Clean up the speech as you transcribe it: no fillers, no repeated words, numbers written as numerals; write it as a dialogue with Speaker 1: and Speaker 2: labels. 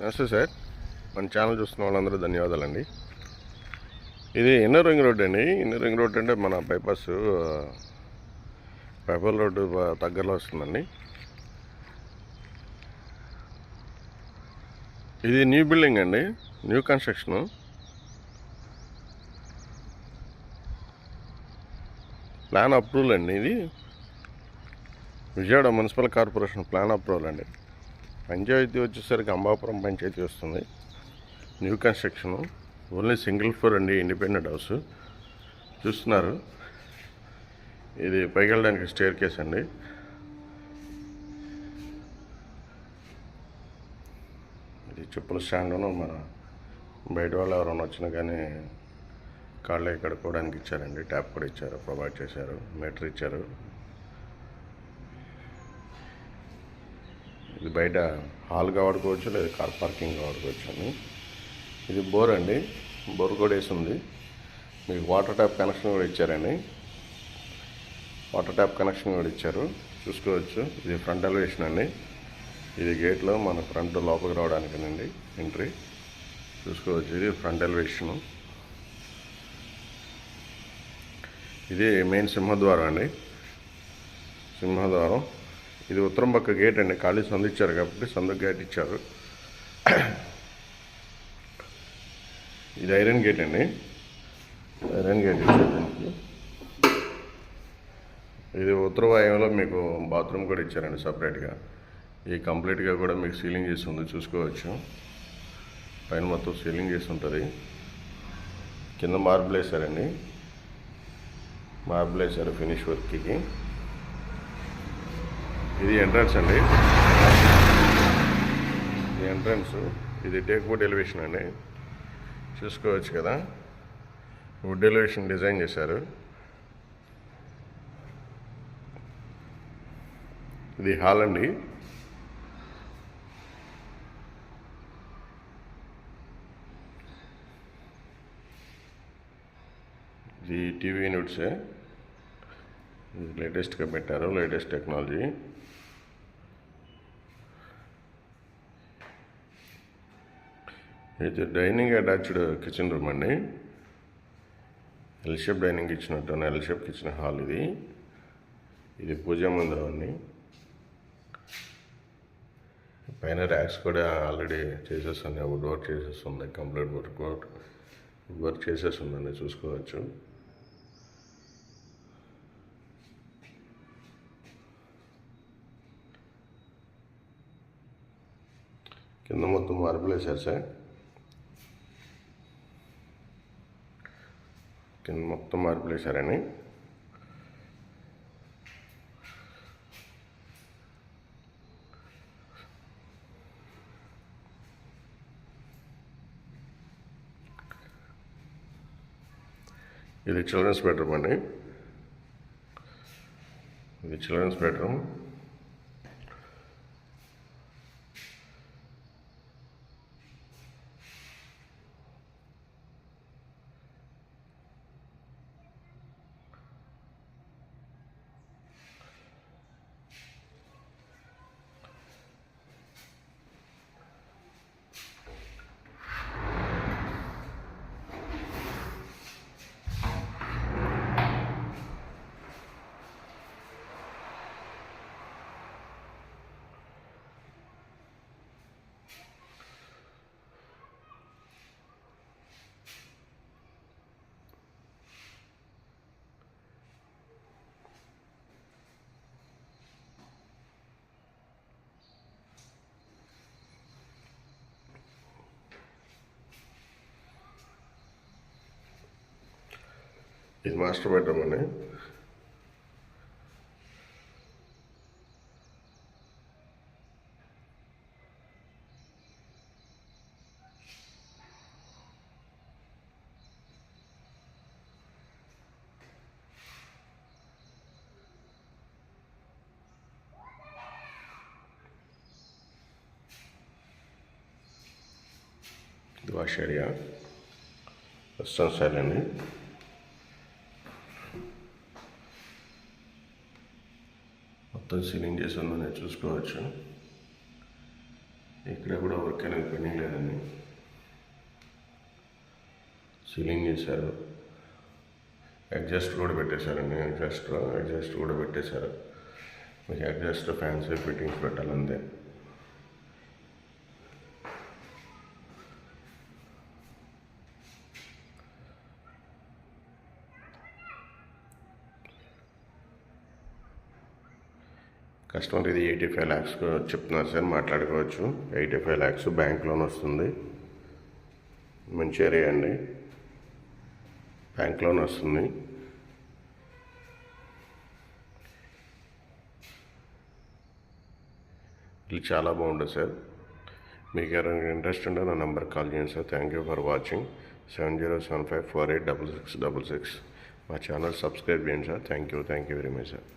Speaker 1: నమస్తే సార్. మన ఛానల్ చూస్తున్న వాళ్ళందరూ ధన్యవాదాలండి. ఇది ఇన్నర్ రింగ్ రోడ్ అండి. ఇన్నర్ రింగ్ రోడ్ అంటే మన బైపాస్ పైపల్ రోడ్డు దగ్గరలో వస్తుందండి. ఇది న్యూ బిల్డింగ్ అండి, న్యూ కన్స్ట్రక్షను. ప్లాన్ అప్రూవల్ అండి. ఇది Vijayawada municipal corporation plan approval అండి. పంచాయతీ వచ్చేసరికి అంబాపురం పంచాయతీ వస్తుంది. New construction, only single floor అండి, ఇండిపెండెంట్ హౌస్. చూస్తున్నారు, ఇది పైకి వెళ్ళడానికి స్టేర్ కేస్ అండి. ఇది చెప్పుల స్టాండ్ను మన బయట వాళ్ళు ఎవరైనా వచ్చినా కానీ కాళ్ళు కడుక్కోవడానికి ఇచ్చారండి. ట్యాప్ కూడా ఇచ్చారు, ప్రొవైడ్ చేశారు, మీటర్ ఇచ్చారు. ఇది బయట హాల్గా వాడుకోవచ్చు, లేదా కార్ పార్కింగ్గా వాడుకోవచ్చు అండి. ఇది బోర్ అండి, బోర్ కూడా వేసి ఉంది. మీకు వాటర్ ట్యాప్ కనెక్షన్ కూడా ఇచ్చారండి. వాటర్ ట్యాప్ కనెక్షన్ కూడా ఇచ్చారు, చూసుకోవచ్చు. ఇది ఫ్రంట్ ఎలివేషన్ అండి. ఇది గేట్లో మన ఫ్రంట్ లోపలికి రావడానికేనండి ఎంట్రీ. చూసుకోవచ్చు, ఇది ఫ్రంట్ ఎలివేషను. ఇది మెయిన్ సింహద్వారం అండి, సింహద్వారం. ఇది ఉత్తరం పక్క గేట్ అండి, ఖాళీ సందు ఇచ్చారు కాబట్టి సందు గేట్ ఇచ్చారు. ఇది ఐరన్ గేట్ అండి, ఐరన్ గేట్ ఇచ్చారు దీనికి. ఇది ఉత్తర వాయువులో మీకు బాత్రూమ్ కూడా ఇచ్చారండి సపరేట్గా. ఇది కంప్లీట్గా కూడా మీకు సీలింగ్ చేసి ఉంది, చూసుకోవచ్చు. పైన మొత్తం సీలింగ్ చేసి ఉంటుంది. కింద మార్బుల్ వేసారండి, మార్బుల్ వేసారు ఫినిష్ వర్క్కి. ఇది ఎంట్రన్స్ అండి, ఇది ఎంట్రన్స్. ఇది టేక్ వుడ్ ఎలివేషన్ అండి, చూసుకోవచ్చు కదా. వుడ్ ఎలివేషన్ డిజైన్ చేశారు. ఇది హాల్ అండి. ఇది టీవీ యూనిట్సే, ఇది లేటెస్ట్గా పెట్టారు, లేటెస్ట్ టెక్నాలజీ. ఇది డైనింగ్ అటాచ్డ్ కిచెన్ రూమ్ అండి. ఎల్ షేప్ డైనింగ్ ఇచ్చినట్టు ఎల్ షేప్ కిచెన్ హాల్ ఇది. ఇది పూజా మందిరం అండి. పైన ర్యాక్స్ కూడా ఆల్రెడీ చేసేస్తుంది, వుడ్ వర్క్ చేసేస్తుంది, కంప్లీట్ వర్క్ చేసేస్తుందండి, చూసుకోవచ్చు. కింద మొత్తం మార్బుల్ వేశారు సార్, కింద మొత్తం మార్బుల్ వేశారని. ఇది చిల్డ్రన్స్ బెడ్రూమ్ అండి, ఇది చిల్డ్రన్స్ బెడ్రూమ్. ఇది మాస్టర్ బెడ్రూమ్ అండి. ఇది వాష్ ఏరియా, వెస్టర్న్ స్టైల్ అండి. మొత్తం సీలింగ్ చేసి ఉందని చూసుకోవచ్చు. ఇక్కడ కూడా వర్క్ అనేది పెండింగ్ లేదండి. సీలింగ్ చేశారు, ఎగ్జాస్ట్ కూడా పెట్టేశారండి. ఎగ్జాస్ట్ కూడా పెట్టేశారు. మీకు ఎగ్జాస్ట్ ఫ్యాన్సీ ఫిట్టింగ్స్ పెట్టాలంతే. కస్టమర్ ఇది 85 lakhs చెప్తున్నారు సార్, మాట్లాడుకోవచ్చు. 85 lakhs బ్యాంక్ లోన్ వస్తుంది. మంచి ఏరియా అండి, బ్యాంక్ లోన్ వస్తుంది. ఇది చాలా బాగుంటుంది సార్. మీకు ఎవరైనా ఇంట్రెస్ట్ ఉంటే నా నెంబర్ కాల్ చేయండి sir. Thank you for watching. 7075486666. మా ఛానల్ సబ్స్క్రైబ్ చేయండి sir. Thank you very much sir.